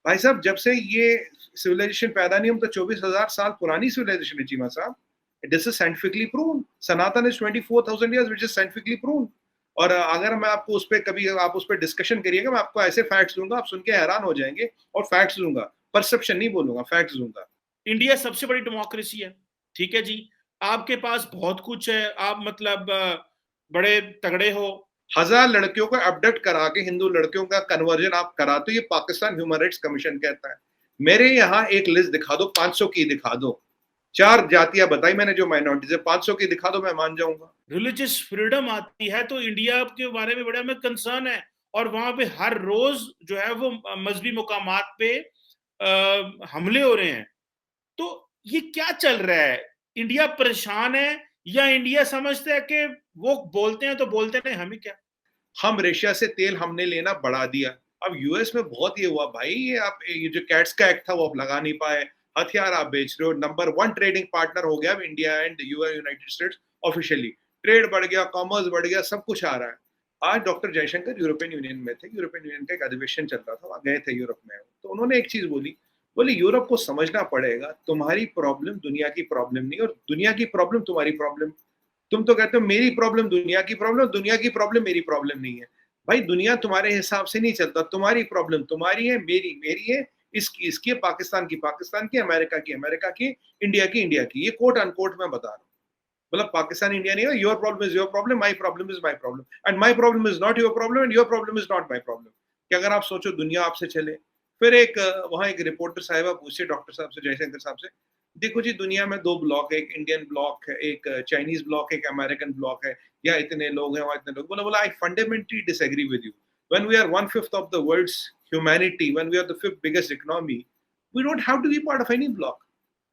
भाई साहब जब से ये सिविलाइजेशन पैदा नहीं, हम तो 24,000 साल पुरानी सिविलाइजेशन है चीमा साहब। This is scientifically proven. Sanatan is 24,000 years which is scientifically proven. और अगर मैं आपको उस पे कभी आप उस पे डिस्कशन करिएगा, मैं आपको ऐसे फैक्ट्स दूंगा, आप सुन के हैरान हो जाएंगे। और फैक्ट्स दूंगा, परसेप्शन नहीं बोलूंगा, फैक्ट्स दूंगा। इंडिया सबसे बड़ी डेमोक्रेसी है, ठीक है जी। आपके पास बहुत कुछ है, आप मतलब बड़े तगड़े हो। 1000 लड़कियों को अबडक्ट करा के हिंदू लड़कियों का कन्वर्जन आप करा, तो ये पाकिस्तान ह्यूमन राइट्स कमीशन कहता है। मेरे यहाँ एक लिस्ट दिखा दो, 500 की दिखा दो। 4 जातियां बताई मैंने जो माइनॉरिटीज है, 500 की दिखा दो, मैं मान जाऊंगा। रिलीजियस फ्रीडम आती है तो इंडिया के बारे में बड़ा हमें कंसर्न है। और वहां पे हर रोज जो है वो मजहबी मुकामात पे हमले हो रहे हैं। तो ये क्या चल रहा है? इंडिया परेशान है या इंडिया समझता है कि वो बोलते हैं तो बोलते नहीं, हमें क्या। हम रशिया से तेल हमने लेना बढ़ा दिया। अब यूएस में बहुत ये हुआ भाई, ये आप ये जो कैट्स का एक्ट था वो आप लगा नहीं पाए। हथियार आप बेच रहे हो, नंबर 1 ट्रेडिंग पार्टनर हो गया अब India and United states officially. Trade बढ़ गया, कॉमर्स बढ़ गया, सब कुछ आ रहा है। आज डॉक्टर जयशंकर यूरोपियन यूनियन में थे, यूरोपियन यूनियन का एक अधिवेशन चल रहा था, वहां गए थे यूरोप में। तो उन्होंने एक चीज बोली, बोले यूरोप को समझना पड़ेगा तुम्हारी प्रॉब्लम दुनिया की प्रॉब्लम नहीं, और दुनिया की प्रॉब्लम तुम्हारी प्रॉब्लम। तुम तो कहते हो मेरी प्रॉब्लम दुनिया की प्रॉब्लम, दुनिया की प्रॉब्लम मेरी प्रॉब्लम नहीं है। भाई दुनिया तुम्हारे हिसाब से नहीं चलता, तुम्हारी प्रॉब्लम तुम्हारी है, मेरी मेरी है, इसकी इसकी है, पाकिस्तान की पाकिस्तान की, अमेरिका की अमेरिका की, इंडिया की इंडिया की। ये कोट अनकोट मैं बता रहा हूँ। मतलब पाकिस्तान इंडिया नहीं है, your problem is your problem, my problem is my problem and my problem is not your problem and your problem is not my problem. कि अगर आप सोचो दुनिया आपसे चले। फिर एक वहां एक रिपोर्टर साहिबा पूछे डॉक्टर साहब से, जयशंकर साहब से, देखो जी दुनिया में 2 ब्लॉक है, एक इंडियन ब्लॉक है, एक चाइनीज ब्लॉक है, एक अमेरिकन ब्लॉक है, या इतने लोग हैं वहां इतने लोग। बोला बोला I fundamentally disagree with you. When we are 1/5 of the world's humanity, when we are the 5th biggest economy, we don't have to be part of any block.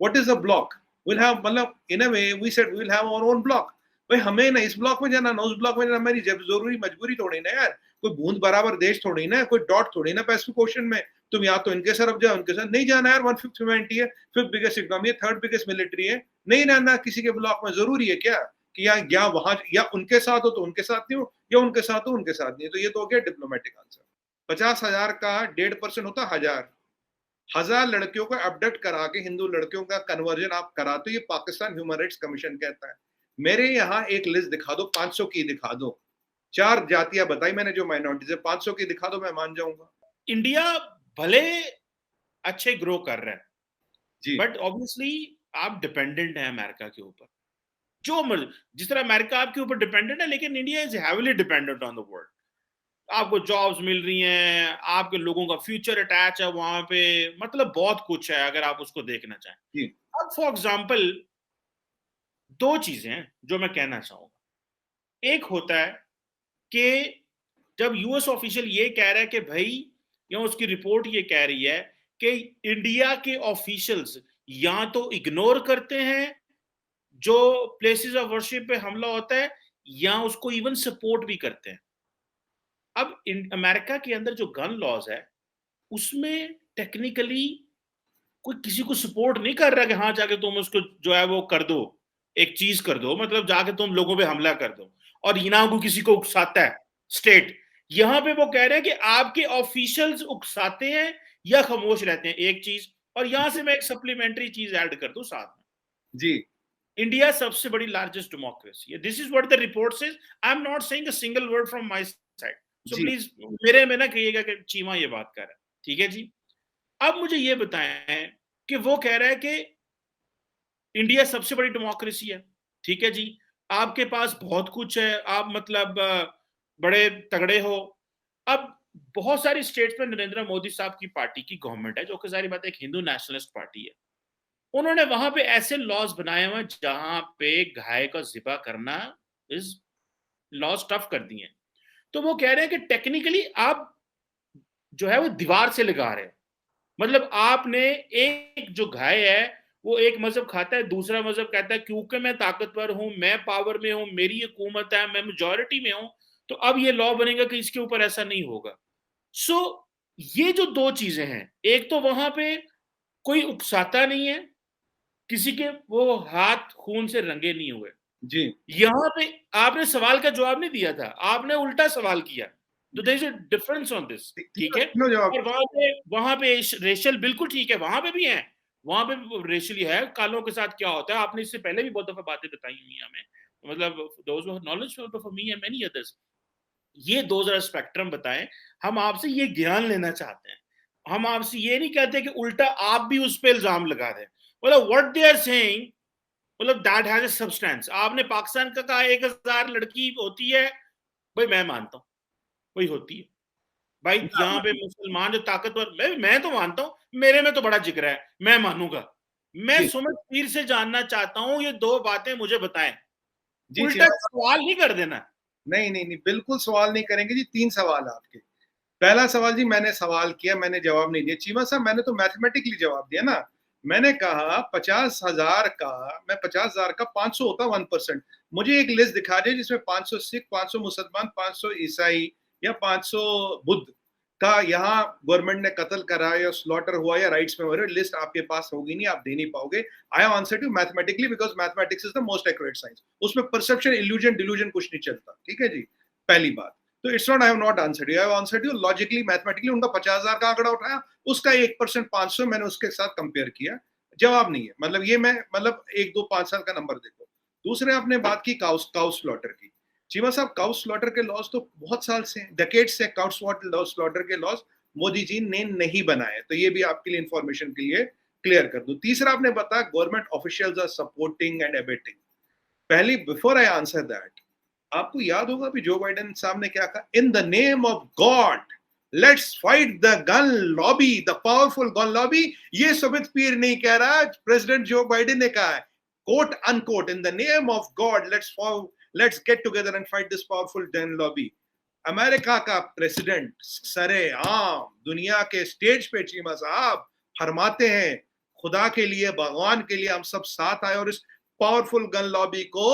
What is a block? we'll have मतलब in a way we said we'll have our own block। भाई हमें ना इस block में जाना ना उस block में जाना, हमारी जब जरूरी मजबूरी थोड़ी ना यार। कोई बूंद बराबर देश थोड़ी ना, कोई डॉट थोड़ी ना पैसिफिक ओशन में। तुम या तो इनके तरफ जाओ, उनके साथ नहीं जाना यार। 1/5 ह्यूमैनिटी है, 5th बिगेस्ट इकोनॉमी है, 3rd बिगेस्ट मिलिट्री है, नहीं रहना किसी के ब्लॉक में। जरूरी है क्या कि या वहां या उनके साथ हो तो उनके साथ नहीं हो, या उनके साथ हो उनके साथ नहीं हो। तो ये तो हो गया डिप्लोमेटिक आंसर। 50,000 का 1.5% होता 1000। 1000 लड़कियों को अबडक्ट करा के हिंदू लड़कियों का कन्वर्जन आप करा, तो ये पाकिस्तान ह्यूमन राइट्स कमीशन कहता है। मेरे यहाँ एक लिस्ट दिखा दो, 500 की दिखा दो। 4 जातियां बताई मैंने जो माइनॉरिटीज है, 500 की दिखा दो, मैं मान जाऊंगा। इंडिया भले अच्छे ग्रो कर रहा है, जी बट ऑब्वियसली आप डिपेंडेंट हैं अमेरिका के ऊपर। जो जिस तरह अमेरिका आपके ऊपर डिपेंडेंट है, लेकिन India is heavily dependent on the world. आपको जॉब्स मिल रही हैं, आपके लोगों का फ्यूचर अटैच है वहां पे, मतलब बहुत कुछ है अगर आप उसको देखना चाहें। जी अब फॉर एग्जाम्पल दो चीजें हैं जो मैं कहना चाहूंगा। एक होता है कि जब यूएस ऑफिशियल ये कह रहा है कि भाई, या उसकी रिपोर्ट ये कह रही है कि इंडिया के ऑफिशियल्स या तो इग्नोर करते हैं जो प्लेसेस ऑफ वर्शिप पे हमला होता है, या उसको इवन सपोर्ट भी करते हैं। अब अमेरिका के अंदर जो गन लॉज है उसमें टेक्निकली कोई किसी को सपोर्ट नहीं कर रहा कि हाँ जाके तुम उसको जो है वो कर दो, एक चीज कर दो, मतलब जाके तुम लोगों पे हमला कर दो। और यहाँ को किसी को उकसाता है स्टेट, यहाँ पे वो कह रहे हैं कि आपके ऑफिशियल्स उकसाते हैं या खामोश रहते हैं, एक चीज। और यहां से मैं एक सप्लीमेंट्री चीज ऐड कर दूं साथ में। जी इंडिया सबसे बड़ी लार्जेस्ट डेमोक्रेसी है, this is what the report says. I am not saying a single word from my side, so जी प्लीज मेरे में ना कहिएगा कि चीमा ये बात कर रहा है, ठीक है जी। अब मुझे ये बताएं कि वो कह रहा है कि इंडिया सबसे बड़ी डेमोक्रेसी है, ठीक है जी। आपके पास बहुत कुछ है, आप मतलब बड़े तगड़े हो। अब बहुत सारी स्टेट्स में नरेंद्र मोदी साहब की पार्टी की गवर्नमेंट है, जो कि सारी बात एक हिंदू नेशनलिस्ट पार्टी है। उन्होंने वहां पे ऐसे लॉज बनाए हुए जहां पे गाय का जिबा करना इज लॉज टफ कर दिए हैं। तो वो कह रहे हैं कि टेक्निकली आप जो है वो दीवार से लगा रहे हैं। मतलब आपने एक जो गाय है वो एक मजहब खाता है, दूसरा मजहब कहता है क्योंकि मैं ताकतवर हूं, मैं पावर में हूं, मेरी हुकूमत है, मैं मेजोरिटी में हूं, तो अब ये लॉ बनेगा कि इसके ऊपर ऐसा नहीं होगा। सो ये जो दो चीजें हैं, एक तो वहां पे कोई उकसाता नहीं है, किसी के वो हाथ खून से रंगे नहीं हुए। जी यहां पे आपने सवाल का जवाब नहीं दिया था, आपने उल्टा सवाल किया तो there is a difference on this, ठीक है। तीनों जवाब। और वहां पे रेशियल बिल्कुल ठीक है, वहां पे भी है, वहां पे रेशियली है। कालों के साथ क्या होता है, आपने इससे पहले भी बहुत दफा बातें बताई हुई हैं हमें, मतलब those who knowledge for me and many others. ये दो जरा स्पेक्ट्रम बताएं। हम आपसे ये ज्ञान लेना चाहते हैं, हम आपसे ये नहीं कहते कि उल्टा आप भी उस पर इल्जाम लगा दें। मतलब व्हाट दे आर सेइंग, मतलब दैट हैज अ सब्सटेंस। आपने पाकिस्तान का कहा 1000 लड़की होती है, भाई मैं मानता हूं वही होती है। भाई यहाँ पे मुसलमान जो ताकतवर, मैं तो मानता हूं, मेरे में तो बड़ा जिक्र है, मैं मानूंगा। मैं जी सुमित पीर से जानना चाहता हूं, ये दो बातें मुझे बताएं, जी उल्टा चीमा साहब, सवाल नहीं कर देना। नहीं नहीं नहीं, बिल्कुल सवाल नहीं करेंगे जी। 3 सवाल आपके। पहला सवाल जी, मैंने सवाल किया, मैंने जवाब नहीं दिया। चीमा साहब, मैंने तो मैथमेटिकली जवाब दिया ना। मैंने कहा 50,000 का, मैं 50,000 का 500 होता 1%। मुझे एक लिस्ट दिखा दे जिसमें 500 सिख, 500 मुसलमान, 500 ईसाई या 500 बुद्ध का यहाँ गवर्नमेंट ने कत्ल करा या स्लॉटर हुआ या राइट्स में हो रहे। लिस्ट आपके पास होगी नहीं, आप दे नहीं पाओगे। I have answered you mathematically because mathematics is the most accurate science. उसमें परसेप्शन, इल्यूजन, डिल्यूजन कुछ नहीं चलता। ठीक है जी, पहली बात। तो it's not I have not answered you, I have answered you logically, mathematically. उनका 50,000 का आंकड़ा उठाया, उसका 1% 500 मैंने उसके साथ कंपेयर किया। जवाब नहीं है, मतलब ये मैं, मतलब 1 2 5 साल का नंबर देखो। दूसरे आपने बात की काउ स्लॉटर की। चीमा साहब, काउ स्लॉटर के लॉज तो बहुत साल से, डेकेड्स से काउ स्लॉटर के लॉज मोदी जी ने नहीं बनाए। तो ये भी आपके लिए इंफॉर्मेशन के लिए क्लियर कर दूं। तीसरा आपने बताया government officials are supporting and abetting. पहली, बिफोर आई आंसर दैट, आपको याद होगा भी जो बाइडेन साहब ने क्या कहा, in the name of God let's fight the gun lobby, the powerful gun lobby. ये सुमित पीर नहीं कह रहा, प्रेसिडेंट जो बाइडेन ने कहा है, quote unquote, in the name of God let's get together and fight this powerful gun lobby. America का president सरे आम दुनिया के स्टेज पे चीमा साहब फरमाते हैं, खुदा के लिए, भगवान के लिए हम सब साथ आए और इस पावरफुल गन लॉबी को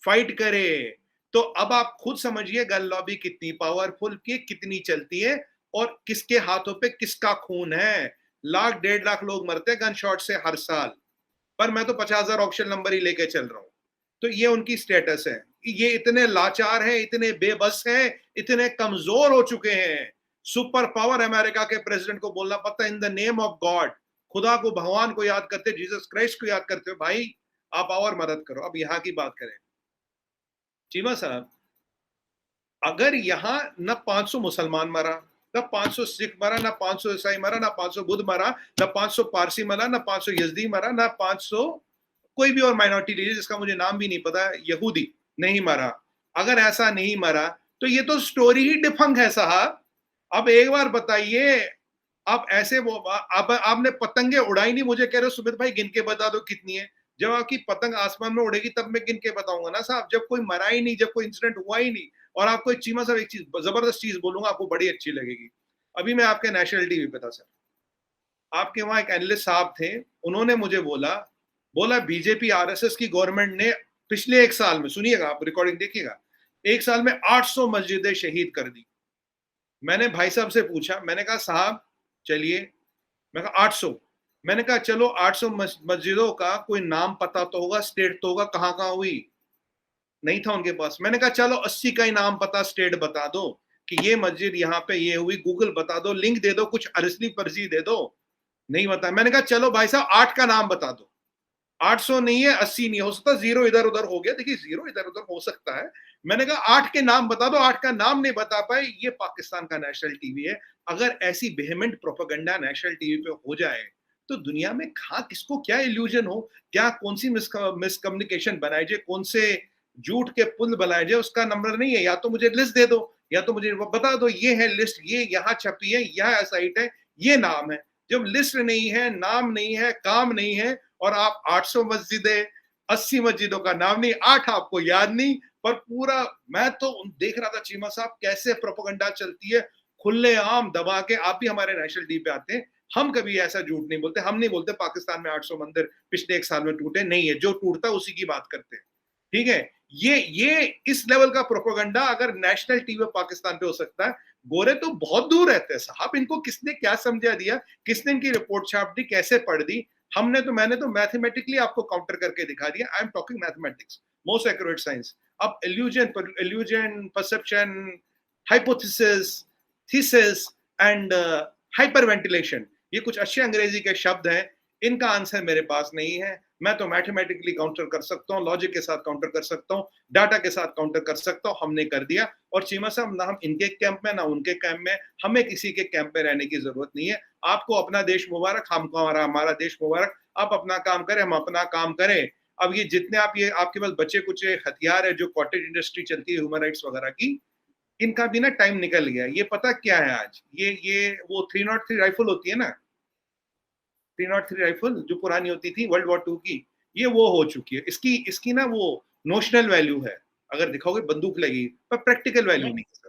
फाइट करे। तो अब आप खुद समझिए गन लॉबी कितनी पावरफुल की, कितनी चलती है और किसके हाथों पे किसका खून है। लाख 1.5 लाख लोग मरते हैं गन शॉट से हर साल, पर मैं तो 50,000 ऑप्शन नंबर ही लेके चल रहा हूं। तो ये उनकी स्टेटस है। ये इतने लाचार हैं, इतने बेबस हैं, इतने कमजोर हो चुके हैं। सुपर पावर अमेरिका के प्रेसिडेंट को बोलना पड़ता है in the name of God, खुदा को, भगवान को याद करते, जीसस क्राइस्ट को याद करते हो। भाई आप और मदद करो। अब यहां की बात करें चीमा साहब, अगर यहां न 500 मुसलमान मरा, न 500 सिख मरा, न 500 ईसाई मरा, न 500 बुद्ध मरा, न 500 पारसी मरा, न 500 यजदी मरा, न 500 कोई भी और माइनॉरिटी लीडर जिसका मुझे नाम भी नहीं पता, यहूदी नहीं मरा, अगर ऐसा नहीं मरा तो ये तो स्टोरी ही डिफंक है साहब। अब एक बार बताइए, आप ऐसे वो आप आपने पतंगे उड़ाई नहीं, मुझे कह रहे हो सुमित भाई गिन के बता दो कितनी है। जब आपकी पतंग आसमान में उड़ेगी तब मैं गिन के बताऊंगा ना साहब, जब कोई मरा ही नहीं, जब कोई इंसिडेंट हुआ ही नहीं। और आपको एक चीमा साहब, एक चीज, जबरदस्त चीज बोलूंगा, आपको बड़ी अच्छी लगेगी। अभी मैं आपके नेशनल टीवी पे था सर, आपके वहां एक एनालिस्ट साहब थे, उन्होंने मुझे बोला बीजेपी आरएसएस की गवर्नमेंट ने पिछले 1 साल में, सुनिएगा आप रिकॉर्डिंग देखिएगा, 1 साल में 800 मस्जिदें शहीद कर दी। मैंने भाई साहब से पूछा, मैंने कहा साहब चलिए, मैं कहा 800, मैंने कहा चलो 800 मस्जिदों का कोई नाम पता तो होगा, स्टेट तो होगा, कहां कहां हुई, नहीं था उनके पास। मैंने कहा चलो 80 का ही नाम पता, स्टेट बता दो कि ये मस्जिद यहाँ पे ये हुई, गूगल बता दो, लिंक दे दो, कुछ अरसली पर्ची दे दो, नहीं बता। मैंने कहा चलो भाई साहब 8 का नाम बता दो, 800 नहीं है, 80 नहीं हो सकता, जीरो इधर उधर हो गया, देखिए जीरो इधर उधर हो सकता है। मैंने कहा 8 के नाम बता दो, 8 का नाम नहीं बता पाए। ये पाकिस्तान का नेशनल टीवी है, अगर ऐसी वेहेमेंट प्रोपेगेंडा नेशनल टीवी पे हो जाए तो दुनिया में कहां किसको क्या इल्यूजन हो, क्या कौन सी मिसकम्युनिकेशन बनाई जाए, कौन से झूठ के पुल बनाए जाए, उसका नंबर नहीं है। या तो मुझे लिस्ट दे दो, या तो मुझे बता दो ये है लिस्ट, ये यहाँ छपी है, यह साइट है, ये नाम है। जब लिस्ट नहीं है, नाम नहीं है, काम नहीं है, और आप 800 मस्जिदें, 80 मस्जिदों का नाम नहीं, 8 आपको याद नहीं, पर पूरा, मैं तो देख रहा था चीमा साहब कैसे प्रोपेगेंडा चलती है खुले आम दबा के। आप भी हमारे नेशनल टीवी पे आते हैं, हम कभी ऐसा झूठ नहीं बोलते, हम नहीं बोलते पाकिस्तान में 800 मंदिर पिछले 1 साल में टूटे, नहीं है, जो टूटता उसी की बात करते हैं। ठीक है, ये इस लेवल का प्रोपेगेंडा अगर नेशनल टीवी पाकिस्तान पे हो सकता है, गोरे तो बहुत दूर रहते हैं साहब, इनको किसने क्या समझा दिया, किसने इनकी रिपोर्ट छाप दी, कैसे पढ़ दी। मैंने तो मैथमेटिकली आपको काउंटर करके दिखा दिया। I am talking mathematics, most accurate science. अब illusion perception, hypothesis, thesis and hyperventilation, ये कुछ अच्छे अंग्रेजी के शब्द हैं, इनका आंसर मेरे पास नहीं है। मैं तो मैथमेटिकली काउंटर कर सकता हूँ, लॉजिक के साथ काउंटर कर सकता हूँ, डाटा के साथ काउंटर कर सकता हूँ, हमने कर दिया। और चीमा साहब, ना हम इनके कैंप में ना उनके कैंप में, हमें किसी के कैंप में रहने की जरूरत नहीं है। आपको अपना देश मुबारक, हमको हमारा देश मुबारक। आप अपना काम करें, हम अपना काम करें। अब ये जितने आप ये आपके पास बचे कुछ हथियार है जो कॉटेज इंडस्ट्री चलती है ह्यूमन राइट्स वगैरह की, इनका भी ना टाइम निकल गया। ये पता क्या है आज, ये वो 303 राइफल होती है ना, 303 राइफल जो पुरानी होती थी वर्ल्ड वॉर 2 की, ये वो हो चुकी है। इसकी इसकी ना वो नोशनल वैल्यू है, अगर दिखाओगे बंदूक लगेगी, पर प्रैक्टिकल वैल्यू नहीं है।